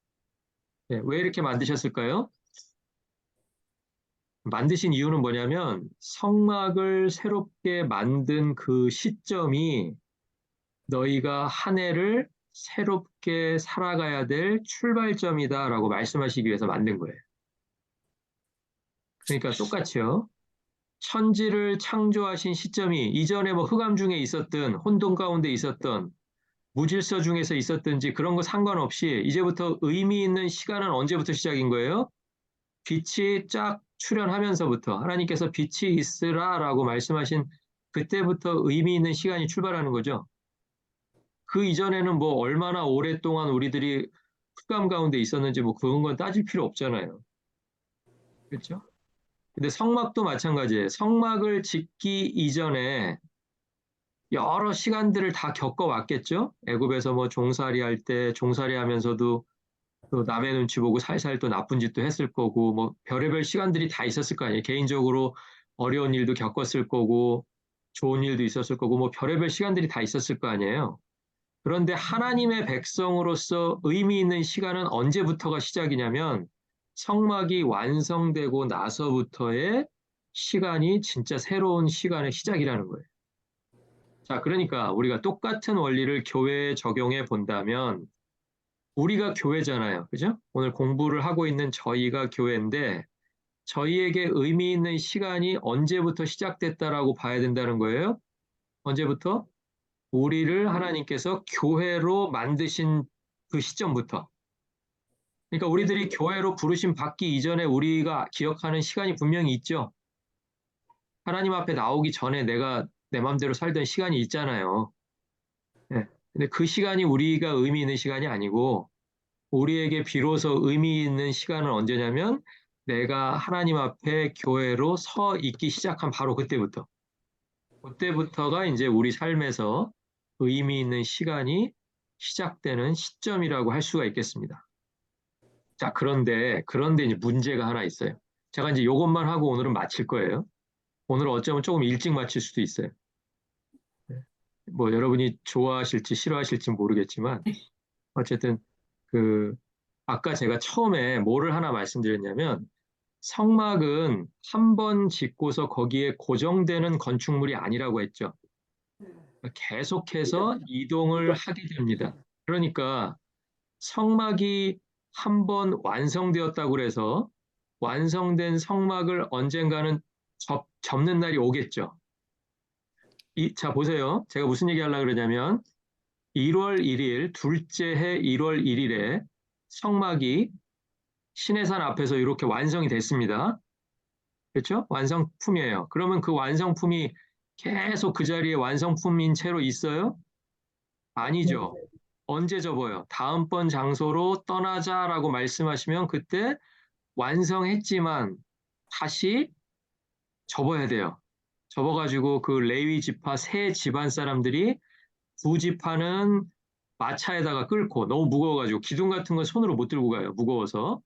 Speaker 1: 왜 이렇게 만드셨을까요? 만드신 이유는 뭐냐면 성막을 새롭게 만든 그 시점이 너희가 한 해를 새롭게 살아가야 될 출발점이다라고 말씀하시기 위해서 만든 거예요. 그러니까 똑같이요. 천지를 창조하신 시점이 이전에 뭐 흑암 중에 있었던 혼돈 가운데 있었던 무질서 중에서 있었든지 그런 거 상관없이 이제부터 의미 있는 시간은 언제부터 시작인 거예요? 빛이 쫙 출현하면서부터 하나님께서 빛이 있으라라고 말씀하신 그때부터 의미 있는 시간이 출발하는 거죠. 그 이전에는 뭐 얼마나 오랫동안 우리들이 흑암 가운데 있었는지 뭐 그런 건 따질 필요 없잖아요. 그렇죠? 근데 성막도 마찬가지예요. 성막을 짓기 이전에 여러 시간들을 다 겪어왔겠죠? 애굽에서 뭐 종살이 할 때 종살이 하면서도 또 남의 눈치 보고 살살 또 나쁜 짓도 했을 거고 뭐 별의별 시간들이 다 있었을 거 아니에요. 개인적으로 어려운 일도 겪었을 거고 좋은 일도 있었을 거고 뭐 별의별 시간들이 다 있었을 거 아니에요. 그런데 하나님의 백성으로서 의미 있는 시간은 언제부터가 시작이냐면 성막이 완성되고 나서부터의 시간이 진짜 새로운 시간의 시작이라는 거예요. 자, 그러니까 우리가 똑같은 원리를 교회에 적용해 본다면 우리가 교회잖아요. 그죠? 오늘 공부를 하고 있는 저희가 교회인데 저희에게 의미 있는 시간이 언제부터 시작됐다라고 봐야 된다는 거예요. 언제부터? 우리를 하나님께서 교회로 만드신 그 시점부터. 그러니까 우리들이 교회로 부르심 받기 이전에 우리가 기억하는 시간이 분명히 있죠. 하나님 앞에 나오기 전에 내가 내 마음대로 살던 시간이 있잖아요. 예. 근데 그 시간이 우리가 의미 있는 시간이 아니고 우리에게 비로소 의미 있는 시간은 언제냐면 내가 하나님 앞에 교회로 서 있기 시작한 바로 그때부터. 그때부터가 이제 우리 삶에서 의미 있는 시간이 시작되는 시점이라고 할 수가 있겠습니다. 자, 그런데 이제 문제가 하나 있어요. 제가 이제 이것만 하고 오늘은 마칠 거예요. 오늘 어쩌면 조금 일찍 마칠 수도 있어요. 네. 뭐 여러분이 좋아하실지 싫어하실지 모르겠지만 어쨌든 그 아까 제가 처음에 뭐를 하나 말씀드렸냐면 성막은 한 번 짓고서 거기에 고정되는 건축물이 아니라고 했죠. 계속해서 이동을 하게 됩니다. 그러니까 성막이 한 번 완성되었다고 그래서 완성된 성막을 언젠가는 접는 날이 오겠죠. 자, 보세요. 제가 무슨 얘기 하려고 그러냐면 1월 1일, 둘째 해 1월 1일에 성막이 시내산 앞에서 이렇게 완성이 됐습니다. 그렇죠? 완성품이에요. 그러면 그 완성품이 계속 그 자리에 완성품인 채로 있어요? 아니죠. 언제 접어요? 다음번 장소로 떠나자라고 말씀하시면 그때 완성했지만 다시 접어야 돼요. 접어가지고 그 레위 지파 세 집안 사람들이 두 지파는 마차에다가 끌고 너무 무거워가지고 기둥 같은 건 손으로 못 들고 가요. 무거워서.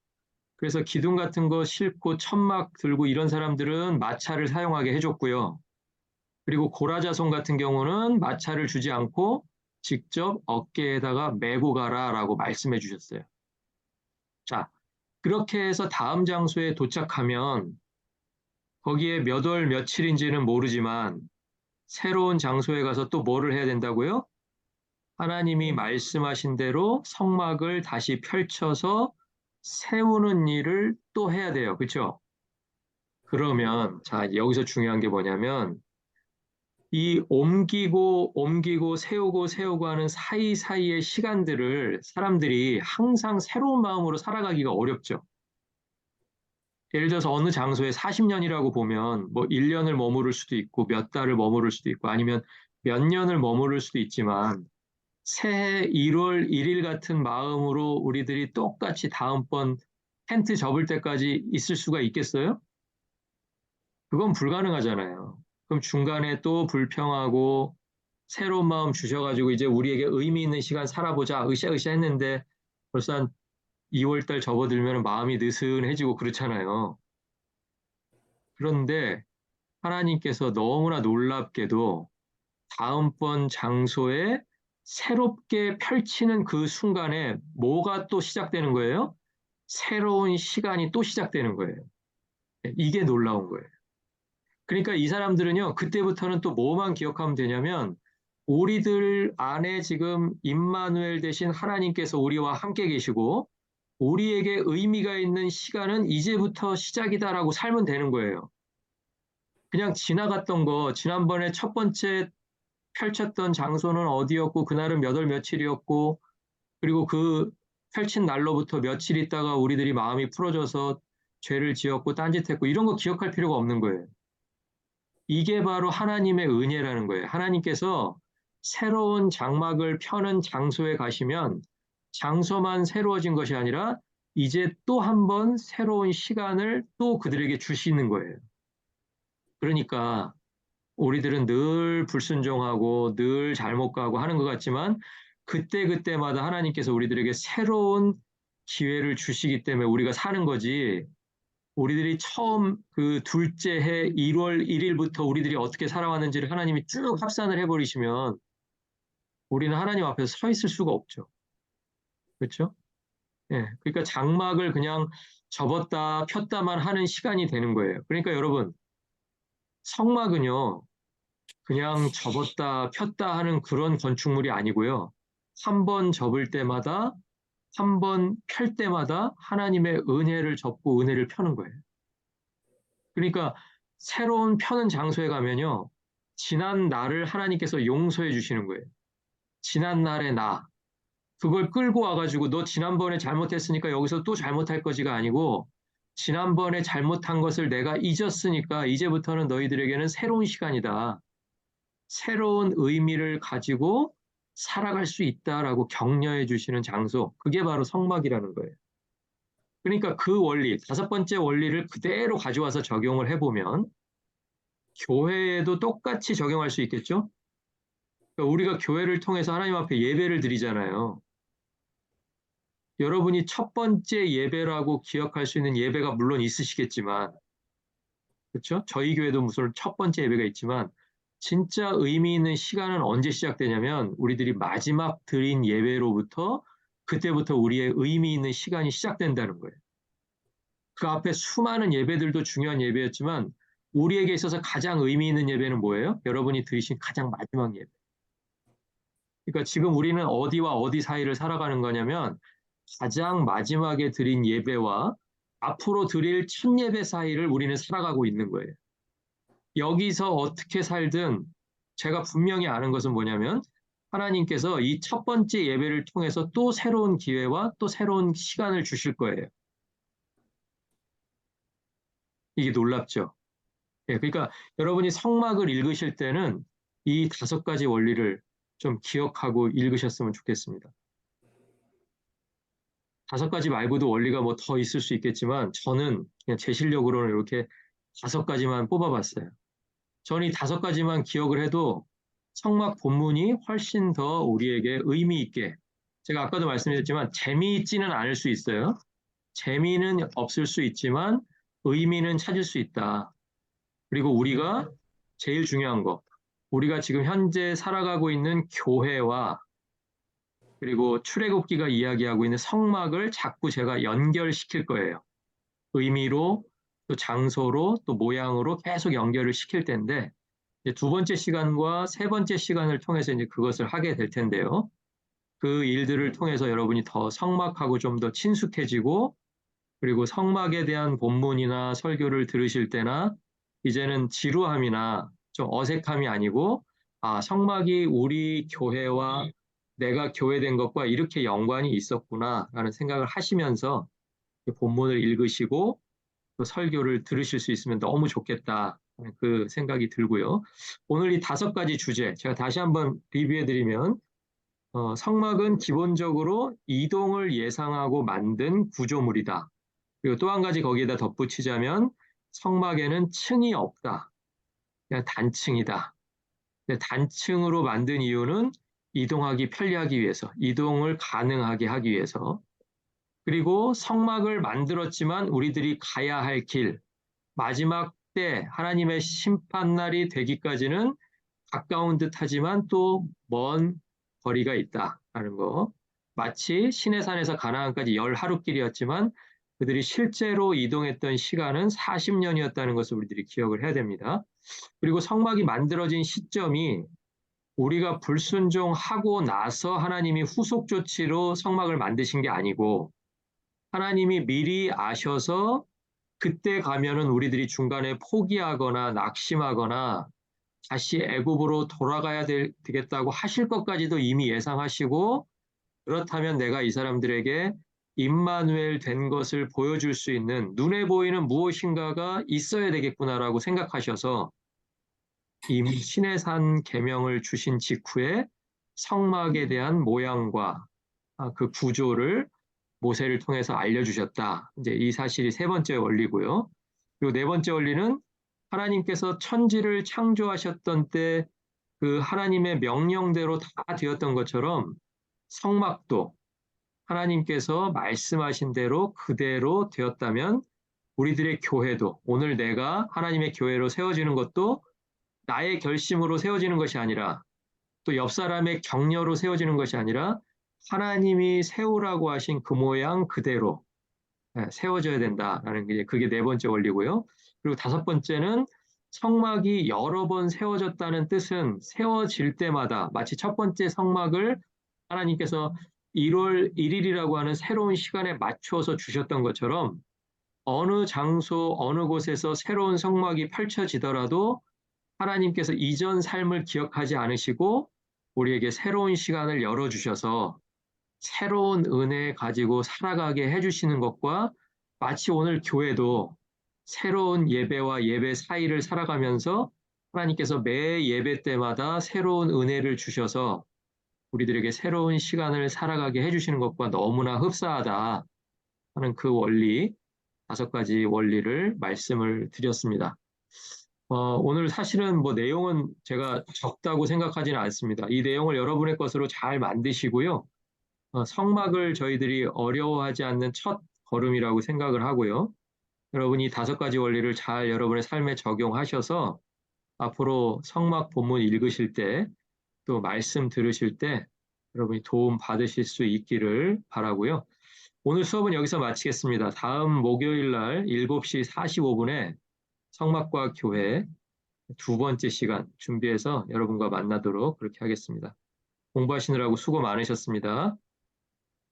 Speaker 1: 그래서 기둥 같은 거 싣고 천막 들고 이런 사람들은 마차를 사용하게 해줬고요. 그리고 고라자손 같은 경우는 마차를 주지 않고 직접 어깨에다가 메고 가라라고 말씀해 주셨어요. 자, 그렇게 해서 다음 장소에 도착하면 거기에 몇 월 며칠인지는 모르지만 새로운 장소에 가서 또 뭐를 해야 된다고요? 하나님이 말씀하신 대로 성막을 다시 펼쳐서 세우는 일을 또 해야 돼요. 그렇죠? 그러면 자, 여기서 중요한 게 뭐냐면 이 옮기고 세우고 하는 사이사이의 시간들을 사람들이 항상 새로운 마음으로 살아가기가 어렵죠. 예를 들어서 어느 장소에 40년이라고 보면 뭐 1년을 머무를 수도 있고 몇 달을 머무를 수도 있고 아니면 몇 년을 머무를 수도 있지만 새해 1월 1일 같은 마음으로 우리들이 똑같이 다음번 텐트 접을 때까지 있을 수가 있겠어요? 그건 불가능하잖아요. 그럼 중간에 또 불평하고 새로운 마음 주셔가지고 이제 우리에게 의미 있는 시간 살아보자 으쌰으쌰 했는데 벌써 한 2월 달 접어들면 마음이 느슨해지고 그렇잖아요. 그런데 하나님께서 너무나 놀랍게도 다음번 장소에 새롭게 펼치는 그 순간에 뭐가 또 시작되는 거예요? 새로운 시간이 또 시작되는 거예요. 이게 놀라운 거예요. 그러니까 이 사람들은요, 그때부터는 또 뭐만 기억하면 되냐면, 우리들 안에 지금 임마누엘 대신 하나님께서 우리와 함께 계시고, 우리에게 의미가 있는 시간은 이제부터 시작이다라고 살면 되는 거예요. 그냥 지나갔던 거, 지난번에 첫 번째 펼쳤던 장소는 어디였고, 그날은 몇 월 며칠이었고, 그리고 그 펼친 날로부터 며칠 있다가 우리들이 마음이 풀어져서 죄를 지었고 딴짓했고 이런 거 기억할 필요가 없는 거예요. 이게 바로 하나님의 은혜라는 거예요. 하나님께서 새로운 장막을 펴는 장소에 가시면 장소만 새로워진 것이 아니라 이제 또 한 번 새로운 시간을 또 그들에게 주시는 거예요. 그러니까 우리들은 늘 불순종하고 늘 잘못 가고 하는 것 같지만 그때그때마다 하나님께서 우리들에게 새로운 기회를 주시기 때문에 우리가 사는 거지. 우리들이 처음 그 둘째 해 1월 1일부터 우리들이 어떻게 살아왔는지를 하나님이 쭉 합산을 해버리시면 우리는 하나님 앞에서 서 있을 수가 없죠. 그렇죠? 예. 그러니까 장막을 그냥 접었다 폈다만 하는 시간이 되는 거예요. 그러니까 여러분, 성막은요, 그냥 접었다 폈다 하는 그런 건축물이 아니고요. 한 번 접을 때마다, 한 번 펼 때마다 하나님의 은혜를 접고 은혜를 펴는 거예요. 그러니까 새로운 펴는 장소에 가면요. 지난 날을 하나님께서 용서해 주시는 거예요. 지난 날의 나. 그걸 끌고 와가지고 너 지난번에 잘못했으니까 여기서 또 잘못할 거지가 아니고 지난번에 잘못한 것을 내가 잊었으니까 이제부터는 너희들에게는 새로운 시간이다. 새로운 의미를 가지고 살아갈 수 있다라고 격려해 주시는 장소. 그게 바로 성막이라는 거예요. 그러니까 그 원리, 다섯 번째 원리를 그대로 가져와서 적용을 해보면 교회에도 똑같이 적용할 수 있겠죠? 그러니까 우리가 교회를 통해서 하나님 앞에 예배를 드리잖아요. 여러분이 첫 번째 예배라고 기억할 수 있는 예배가 물론 있으시겠지만, 그렇죠? 저희 교회도 무슨 첫 번째 예배가 있지만, 진짜 의미 있는 시간은 언제 시작되냐면, 우리들이 마지막 드린 예배로부터, 그때부터 우리의 의미 있는 시간이 시작된다는 거예요. 그 앞에 수많은 예배들도 중요한 예배였지만, 우리에게 있어서 가장 의미 있는 예배는 뭐예요? 여러분이 드리신 가장 마지막 예배. 그러니까 지금 우리는 어디와 어디 사이를 살아가는 거냐면 가장 마지막에 드린 예배와 앞으로 드릴 첫 예배 사이를 우리는 살아가고 있는 거예요. 여기서 어떻게 살든 제가 분명히 아는 것은 뭐냐면 하나님께서 이 첫 번째 예배를 통해서 또 새로운 기회와 또 새로운 시간을 주실 거예요. 이게 놀랍죠? 예, 그러니까 여러분이 성막을 읽으실 때는 이 다섯 가지 원리를 좀 기억하고 읽으셨으면 좋겠습니다. 다섯 가지 말고도 원리가 뭐 더 있을 수 있겠지만 저는 그냥 제 실력으로는 이렇게 다섯 가지만 뽑아봤어요. 저는 이 다섯 가지만 기억을 해도 성막 본문이 훨씬 더 우리에게 의미 있게 제가 아까도 말씀드렸지만 재미있지는 않을 수 있어요. 재미는 없을 수 있지만 의미는 찾을 수 있다. 그리고 우리가 제일 중요한 거 우리가 지금 현재 살아가고 있는 교회와 그리고 출애굽기가 이야기하고 있는 성막을 자꾸 제가 연결시킬 거예요. 의미로 또 장소로 또 모양으로 계속 연결을 시킬 텐데 이제 두 번째 시간과 세 번째 시간을 통해서 이제 그것을 하게 될 텐데요. 그 일들을 통해서 여러분이 더 성막하고 좀 더 친숙해지고 그리고 성막에 대한 본문이나 설교를 들으실 때나 이제는 지루함이나 좀 어색함이 아니고 아, 성막이 우리 교회와 내가 교회된 것과 이렇게 연관이 있었구나라는 생각을 하시면서 본문을 읽으시고 또 설교를 들으실 수 있으면 너무 좋겠다. 그 생각이 들고요. 오늘 이 다섯 가지 주제, 제가 다시 한번 리뷰해드리면, 성막은 기본적으로 이동을 예상하고 만든 구조물이다. 그리고 또 한 가지 거기에다 덧붙이자면, 성막에는 층이 없다. 그냥 단층이다. 단층으로 만든 이유는 이동하기 편리하기 위해서, 이동을 가능하게 하기 위해서. 그리고 성막을 만들었지만 우리들이 가야 할 길, 마지막 때 하나님의 심판날이 되기까지는 가까운 듯 하지만 또 먼 거리가 있다라는 거. 마치 시내산에서 가나안까지 10하루길이었지만 그들이 실제로 이동했던 시간은 40년이었다는 것을 우리들이 기억을 해야 됩니다. 그리고 성막이 만들어진 시점이 우리가 불순종하고 나서 하나님이 후속 조치로 성막을 만드신 게 아니고 하나님이 미리 아셔서 그때 가면은 우리들이 중간에 포기하거나 낙심하거나 다시 애굽으로 돌아가야 되겠다고 하실 것까지도 이미 예상하시고 그렇다면 내가 이 사람들에게 임마누엘 된 것을 보여줄 수 있는 눈에 보이는 무엇인가가 있어야 되겠구나라고 생각하셔서 이 시내산 계명을 주신 직후에 성막에 대한 모양과 그 구조를 모세를 통해서 알려주셨다. 이제 이 사실이 세 번째 원리고요. 그리고 네 번째 원리는 하나님께서 천지를 창조하셨던 때 그 하나님의 명령대로 다 되었던 것처럼 성막도 하나님께서 말씀하신 대로 그대로 되었다면 우리들의 교회도 오늘 내가 하나님의 교회로 세워지는 것도 나의 결심으로 세워지는 것이 아니라 또 옆 사람의 격려로 세워지는 것이 아니라 하나님이 세우라고 하신 그 모양 그대로 세워져야 된다라는 게 그게 네 번째 원리고요. 그리고 다섯 번째는 성막이 여러 번 세워졌다는 뜻은 세워질 때마다 마치 첫 번째 성막을 하나님께서 1월 1일이라고 하는 새로운 시간에 맞추어서 주셨던 것처럼 어느 장소, 어느 곳에서 새로운 성막이 펼쳐지더라도 하나님께서 이전 삶을 기억하지 않으시고 우리에게 새로운 시간을 열어주셔서 새로운 은혜 가지고 살아가게 해주시는 것과 마치 오늘 교회도 새로운 예배와 예배 사이를 살아가면서 하나님께서 매 예배 때마다 새로운 은혜를 주셔서 우리들에게 새로운 시간을 살아가게 해주시는 것과 너무나 흡사하다 하는 그 원리, 다섯 가지 원리를 말씀을 드렸습니다. 오늘 사실은 뭐 내용은 제가 적다고 생각하지는 않습니다. 이 내용을 여러분의 것으로 잘 만드시고요. 성막을 저희들이 어려워하지 않는 첫 걸음이라고 생각을 하고요. 여러분이 다섯 가지 원리를 잘 여러분의 삶에 적용하셔서 앞으로 성막 본문 읽으실 때 또 말씀 들으실 때 여러분이 도움 받으실 수 있기를 바라고요. 오늘 수업은 여기서 마치겠습니다. 다음 목요일 날 7시 45분에 성막과 교회 두 번째 시간 준비해서 여러분과 만나도록 그렇게 하겠습니다. 공부하시느라고 수고 많으셨습니다.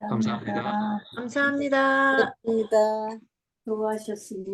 Speaker 1: 감사합니다.
Speaker 3: 감사합니다.
Speaker 2: 감사합니다. 수고하셨습니다.